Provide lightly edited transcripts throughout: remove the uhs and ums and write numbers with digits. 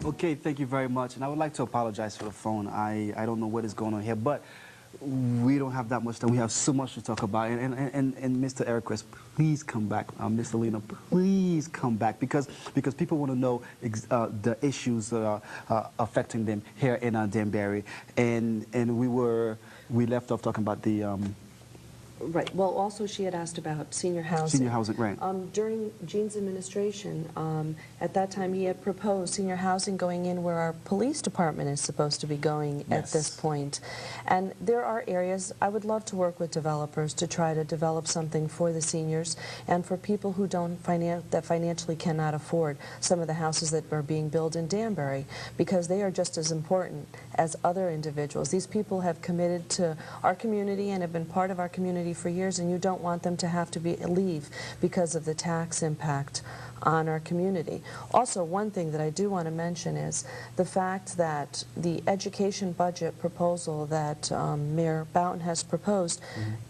Okay, thank you very much. And I would like to apologize for the phone. I don't know what is going on here, but we don't have that much time. We have so much to talk about. And Mr. Eriquez, please come back. Ms. Lena, please come back because people want to know the issues that are affecting them here in Danbury. And we left off talking about the Right. Well, also she had asked about senior housing. Senior housing, right. During Gene's administration, at that time he had proposed senior housing going in where our police department is supposed to be going at this point. And there are areas, I would love to work with developers to try to develop something for the seniors and for people who don't financially cannot afford some of the houses that are being built in Danbury, because they are just as important as other individuals. These people have committed to our community and have been part of our community for years, and you don't want them to have to leave because of the tax impact on our community. Also, one thing that I do want to mention is the fact that the education budget proposal that Mayor Boughton has proposed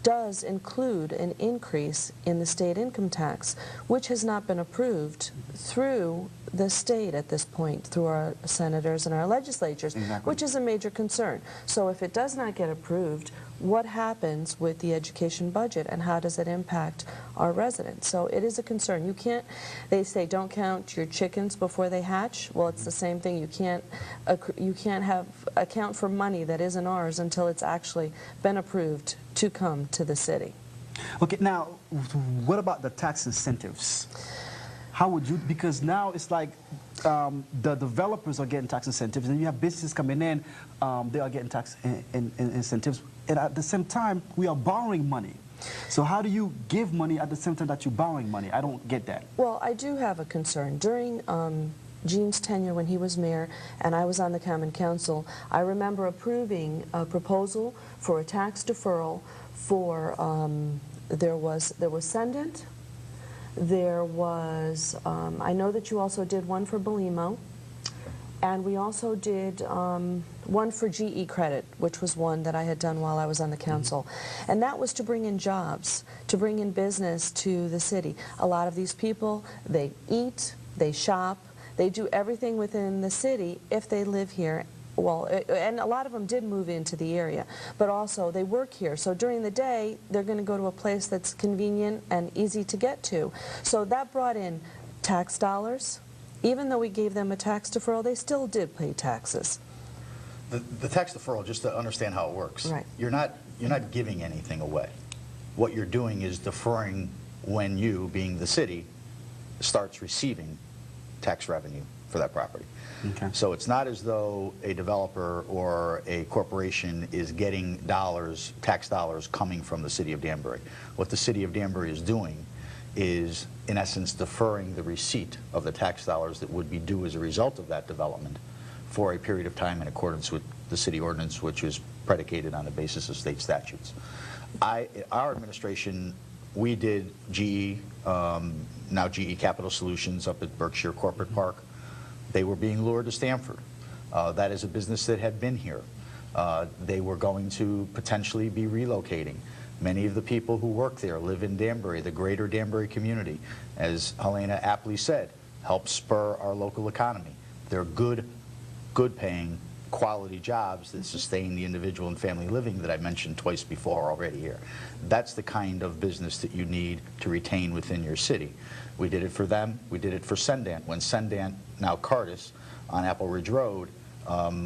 does include an increase in the state income tax, which has not been approved through the state at this point, through our senators and our legislatures, which is a major concern. So if it does not get approved, what happens with the education budget and how does it impact our residents? So it is a concern. You can't, they say don't count your chickens before they hatch. Well, it's the same thing. You can't account for money that isn't ours until it's actually been approved to come to the city. Okay, now what about the tax incentives? How would you, because now it's like the developers are getting tax incentives and you have businesses coming in, they are getting tax incentives. And at the same time, we are borrowing money. So how do you give money at the same time that you're borrowing money? I don't get that. Well, I do have a concern. During Gene's tenure when he was mayor and I was on the Common Council, I remember approving a proposal for a tax deferral for, there was Sendent, there was, I know that you also did one for Belimo, and we also did one for GE Credit, which was one that I had done while I was on the council. And that was to bring in jobs, to bring in business to the city. A lot of these people, they eat, they shop, they do everything within the city if they live here. Well, and a lot of them did move into the area, but also they work here. So during the day, they're going to go to a place that's convenient and easy to get to. So that brought in tax dollars. Even though we gave them a tax deferral, they still did pay taxes. The tax deferral, just to understand how it works, right. You're not giving anything away. What you're doing is deferring when you, being the city, starts receiving tax revenue for that property. Okay. So it's not as though a developer or a corporation is getting dollars, tax dollars coming from the city of Danbury. What the city of Danbury is doing is, in essence, deferring the receipt of the tax dollars that would be due as a result of that development for a period of time in accordance with the city ordinance, which is predicated on the basis of state statutes. Our administration, we did GE, now GE Capital Solutions up at Berkshire Corporate Park. They were being lured to Stamford. That is a business that had been here. They were going to potentially be relocating. Many of the people who work there live in Danbury, the greater Danbury community. As Helena aptly said, help spur our local economy. They're good paying, quality jobs that sustain the individual and family living that I mentioned twice before already here. That's the kind of business that you need to retain within your city. We did it for them. We did it for Sendant. When Sendant, now Cardis, on Apple Ridge Road,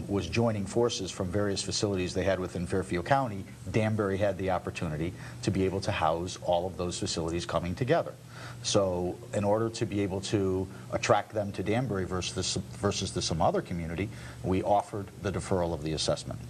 was joining forces from various facilities they had within Fairfield County, Danbury had the opportunity to be able to house all of those facilities coming together. So in order to be able to attract them to Danbury versus to some other community, we offered the deferral of the assessment.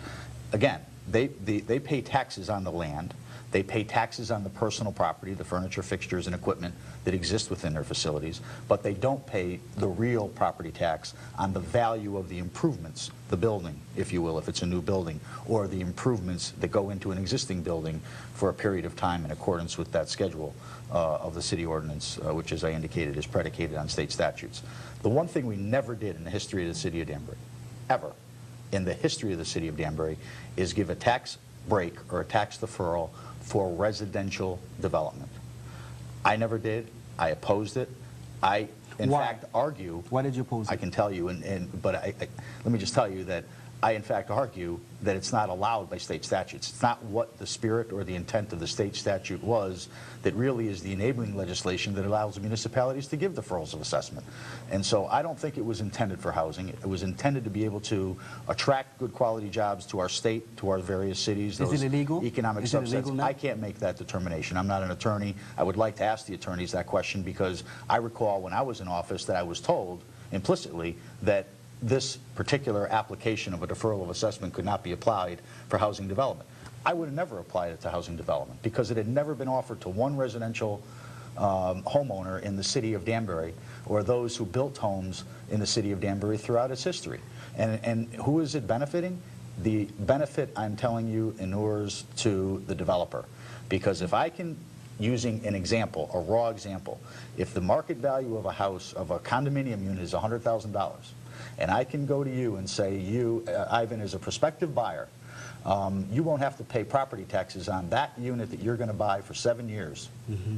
Again, they pay taxes on the land. They pay taxes on the personal property, the furniture, fixtures, and equipment that exist within their facilities, but they don't pay the real property tax on the value of the improvements, the building, if you will, if it's a new building, or the improvements that go into an existing building for a period of time in accordance with that schedule of the city ordinance, which, as I indicated, is predicated on state statutes. The one thing we never did in the history of the city of Danbury, ever, in the history of the city of Danbury, is give a tax break or a tax deferral for residential development. I never did. I opposed it. I in Why? fact argue. Why did you oppose it? I can tell you, but let me just tell you that I, in fact, argue that it's not allowed by state statutes. It's not what the spirit or the intent of the state statute was that really is the enabling legislation that allows municipalities to give deferrals of assessment. And so I don't think it was intended for housing. It was intended to be able to attract good quality jobs to our state, to our various cities. Is it illegal? Economic Is it subsets. illegal now? I can't make that determination. I'm not an attorney. I would like to ask the attorneys that question, because I recall when I was in office that I was told implicitly that this particular application of a deferral of assessment could not be applied for housing development. I would have never applied it to housing development because it had never been offered to one residential homeowner in the city of Danbury, or those who built homes in the city of Danbury throughout its history. And who is it benefiting? The benefit, I'm telling you, inures to the developer. Because if I can, using an example, a raw example, if the market value of a house, of a condominium unit is $100,000, and I can go to you and say, you, Ivan, as a prospective buyer, you won't have to pay property taxes on that unit that you're going to buy for 7 years. Mm-hmm.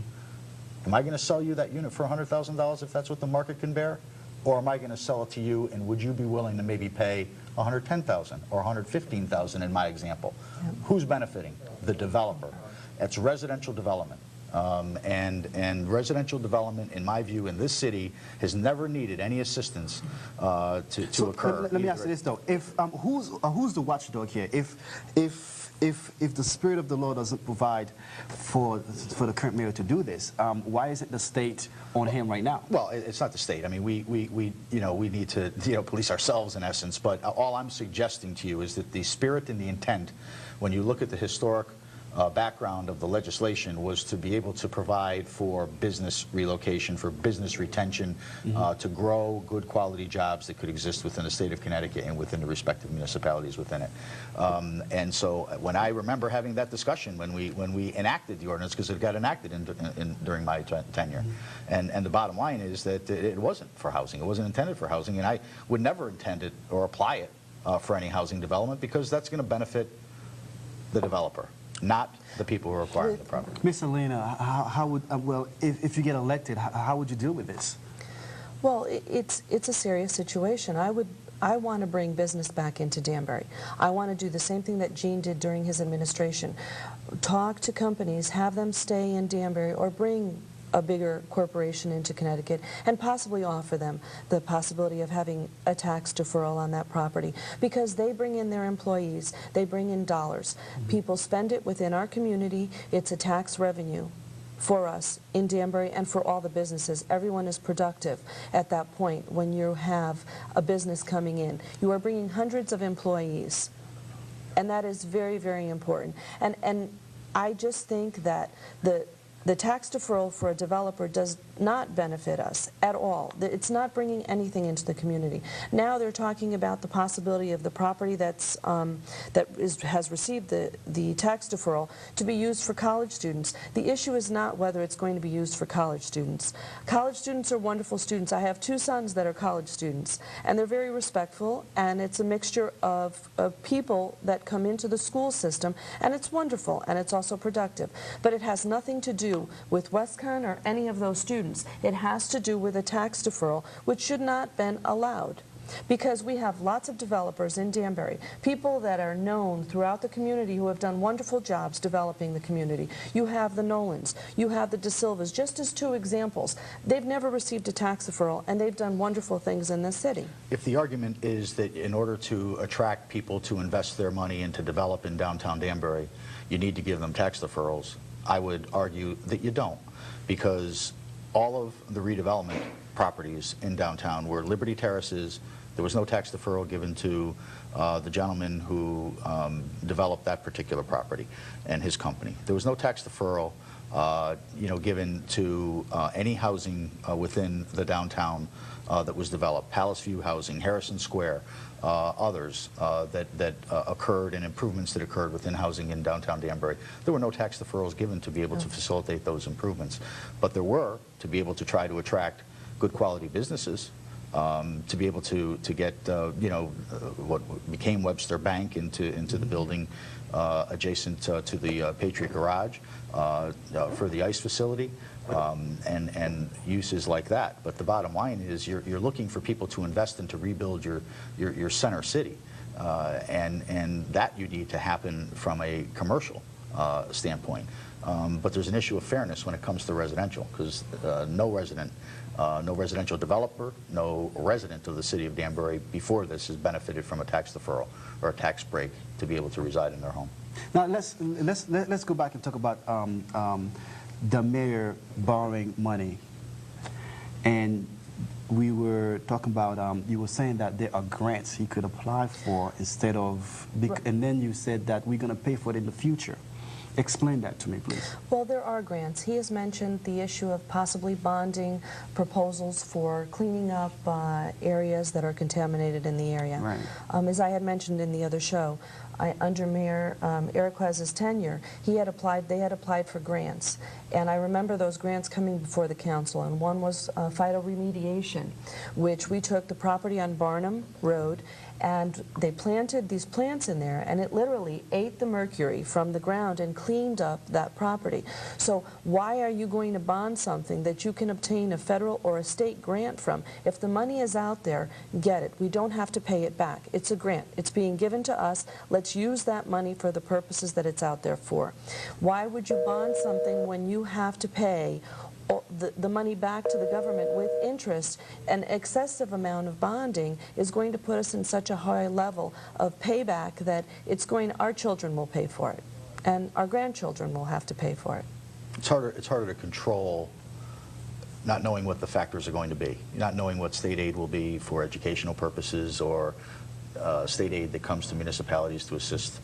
Am I going to sell you that unit for $100,000 if that's what the market can bear? Or am I going to sell it to you, and would you be willing to maybe pay $110,000 or $115,000 in my example? Yep. Who's benefiting? The developer. It's residential development. And residential development, in my view, in this city has never needed any assistance to occur. Let me ask you this though: if who's the watchdog here? If the spirit of the law doesn't provide for the current mayor to do this, why is it the state on him right now? Well, it's not the state. I mean, we need to police ourselves in essence. But all I'm suggesting to you is that the spirit and the intent, when you look at the historic background of the legislation, was to be able to provide for business relocation, for business retention, mm-hmm. To grow good quality jobs that could exist within the state of Connecticut and within the respective municipalities within it. And so when I remember having that discussion when we enacted the ordinance, because it got enacted during my tenure, mm-hmm. and the bottom line is that it wasn't for housing. It wasn't intended for housing, and I would never intend it or apply it for any housing development, because that's going to benefit the developer, not the people who are acquiring the property. Ms. Alina, how would, well, if you get elected, how would you deal with this? Well, it's a serious situation. I want to bring business back into Danbury. I want to do the same thing that Gene did during his administration. Talk to companies, have them stay in Danbury, or bring a bigger corporation into Connecticut, and possibly offer them the possibility of having a tax deferral on that property, because they bring in their employees, they bring in dollars. Mm-hmm. People spend it within our community. It's a tax revenue for us in Danbury and for all the businesses. Everyone is productive at that point when you have a business coming in. You are bringing hundreds of employees, and that is very, very important. And I just think that the tax deferral for a developer does not benefit us at all. It's not bringing anything into the community. Now they're talking about the possibility of the property has received the tax deferral to be used for college students. The issue is not whether it's going to be used for college students. College students are wonderful students. I have 2 sons that are college students, and they're very respectful, and it's a mixture of people that come into the school system, and it's wonderful, and it's also productive. But it has nothing to do with WestCon or any of those students. It has to do with a tax deferral, which should not have been allowed. Because we have lots of developers in Danbury, people that are known throughout the community who have done wonderful jobs developing the community. You have the Nolans, you have the De Silvas, just as 2 examples. They've never received a tax deferral, and they've done wonderful things in this city. If the argument is that in order to attract people to invest their money and to develop in downtown Danbury, you need to give them tax deferrals, I would argue that you don't, because all of the redevelopment properties in downtown were Liberty Terraces. There was no tax deferral given to the gentleman who developed that particular property and his company. There was no tax deferral given to any housing within the downtown that was developed. Palace View Housing, Harrison Square, others that occurred, and improvements that occurred within housing in downtown Danbury. There were no tax deferrals given to be able to facilitate those improvements. But there were to be able to try to attract good quality businesses to be able to get what became Webster Bank into the building adjacent to the Patriot Garage for the ICE facility. And uses like that. But the bottom line is you're looking for people to invest and to rebuild your center city. And that you need to happen from a commercial standpoint. But there's an issue of fairness when it comes to residential, because no residential developer, no resident of the city of Danbury before this has benefited from a tax deferral or a tax break to be able to reside in their home. Now let's go back and talk about the mayor borrowing money. And we were talking about, you were saying that there are grants he could apply for instead of, and then you said that we're going to pay for it in the future. Explain that to me, please. Well, there are grants. He has mentioned the issue of possibly bonding proposals for cleaning up areas that are contaminated in the area. Right. As I had mentioned in the other show, under Mayor Eriquez's tenure, they had applied for grants. And I remember those grants coming before the council, and one was phytoremediation, which we took the property on Barnum Road, and they planted these plants in there, and it literally ate the mercury from the ground and cleaned up that property. So why are you going to bond something that you can obtain a federal or a state grant from? If the money is out there, get it. We don't have to pay it back. It's a grant. It's being given to us. Let's use that money for the purposes that it's out there for. Why would you bond something when you have to pay the money back to the government with interest? An excessive amount of bonding is going to put us in such a high level of payback that our children will pay for it, and our grandchildren will have to pay for it. It's harder to control not knowing what the factors are going to be, not knowing what state aid will be for educational purposes, or state aid that comes to municipalities to assist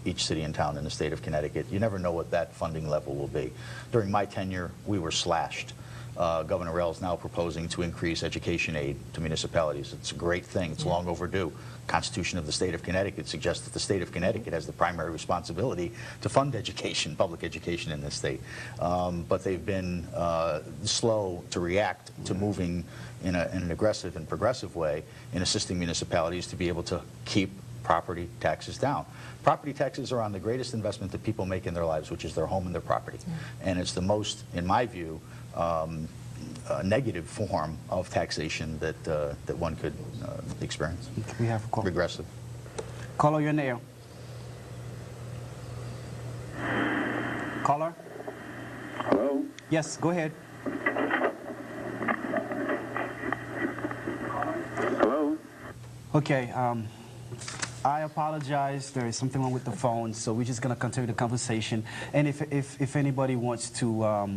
each city and town in the state of Connecticut. You never know what that funding level will be. During my tenure, we were slashed. Governor Rell is now proposing to increase education aid to municipalities. It's a great thing. It's long overdue. Constitution of the state of Connecticut suggests that the state of Connecticut has the primary responsibility to fund education, public education in this state. But they've been slow to react to moving in an aggressive and progressive way in assisting municipalities to be able to keep property taxes down. Property taxes are on the greatest investment that people make in their lives, which is their home and their property. And it's the most, in my view, negative form of taxation that one could experience. We have a call. Regressive. Caller, you're in the air. Caller? Hello? Yes, go ahead. Hello? Okay, I apologize. There is something wrong with the phone, so we're just going to continue the conversation. And if anybody wants to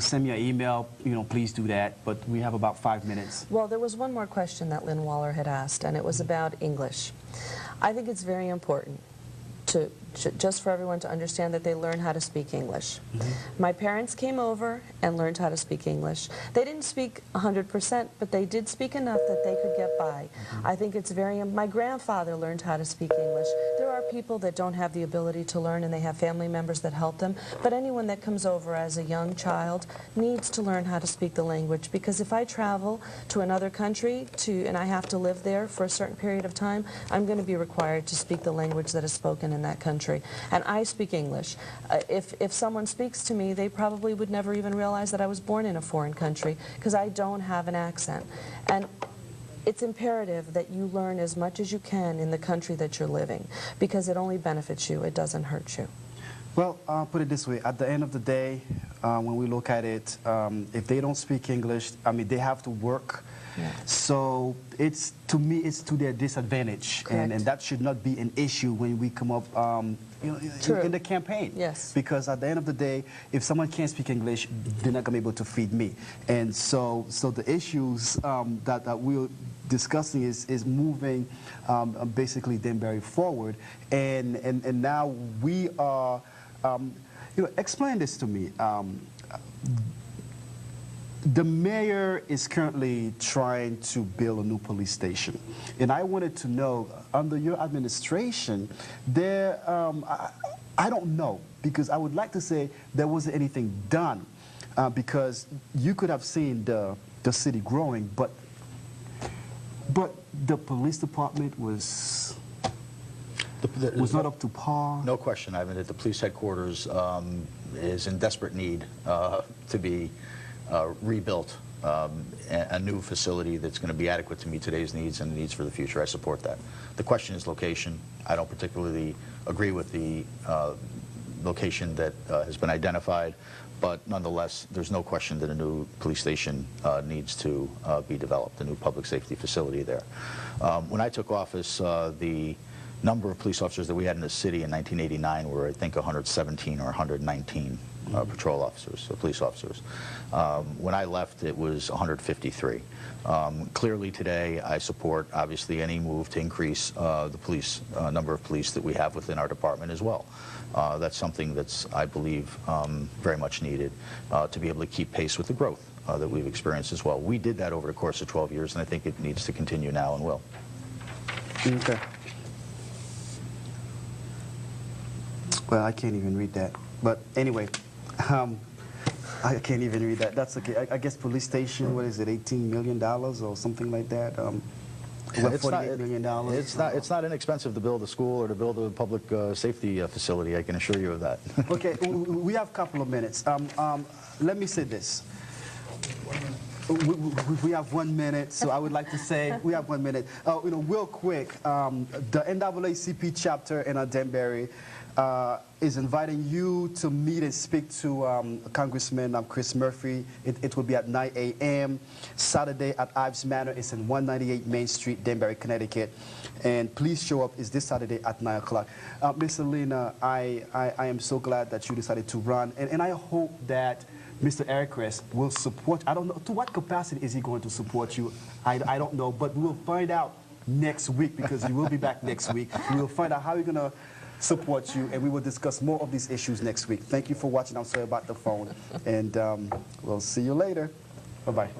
send me an email, please do that. But we have about 5 minutes. Well, there was one more question that Lynn Waller had asked, and it was about English. I think it's very important just for everyone to understand that they learn how to speak English. My parents came over and learned how to speak English. They didn't speak 100%, but they did speak enough that they could get by. I think it's my grandfather learned how to speak English. There are people that don't have the ability to learn, and they have family members that help them, but anyone that comes over as a young child needs to learn how to speak the language, because if I travel to another country and I have to live there for a certain period of time, I'm going to be required to speak the language that is spoken in that country. And I speak English. If someone speaks to me, they probably would never even realize that I was born in a foreign country, because I don't have an accent. And it's imperative that you learn as much as you can in the country that you're living, because it only benefits you. It doesn't hurt you. Well, I'll put it this way. At the end of the day, when we look at it, if they don't speak English, they have to work. Yeah. So to me, it's to their disadvantage, and that should not be an issue when we come up in the campaign. Yes. Because at the end of the day, if someone can't speak English, they're not going to be able to feed me. And so the issues that we're discussing is moving basically Danbury forward, and now we are. Explain this to me. The mayor is currently trying to build a new police station, and I wanted to know, under your administration, I don't know, because I would like to say there wasn't anything done, because you could have seen the the city growing, but the police department was not up to par. No question, Ivan, that the police headquarters is in desperate need to be rebuilt, a new facility that's going to be adequate to meet today's needs and the needs for the future. I support that. The question is location. I don't particularly agree with the location that has been identified, but nonetheless, there's no question that a new police station needs to be developed, a new public safety facility there. When I took office, the number of police officers that we had in the city in 1989 were, I think, 117 or 119 patrol officers, so police officers. When I left, it was 153. Clearly today, I support, obviously, any move to increase the police number of police that we have within our department as well. That's something that's, I believe, very much needed to be able to keep pace with the growth that we've experienced as well. We did that over the course of 12 years, and I think it needs to continue now and will. Okay. Well, I can't even read that. But anyway, I can't even read that. That's okay. I guess police station, what is it, $18 million or something like that? $48 million? It's not inexpensive to build a school or to build a public safety facility, I can assure you of that. Okay, we have a couple of minutes. Let me say this. We have 1 minute, so I would like to say we have 1 minute. Real quick, the NAACP chapter in Danbury is inviting you to meet and speak to Congressman Chris Murphy. It will be at 9 a.m. Saturday at Ives Manor. It's in 198 Main Street, Danbury, Connecticut. And please show up. It's this Saturday at 9 o'clock. Ms. Alina, I am so glad that you decided to run. And I hope that Mr. Arquez will support. I don't know, to what capacity is he going to support you? I don't know, but we will find out next week, because you will be back next week. We will find out how you're going to support you, and we will discuss more of these issues next week. Thank you for watching. I'm sorry about the phone, and we'll see you later. Bye-bye.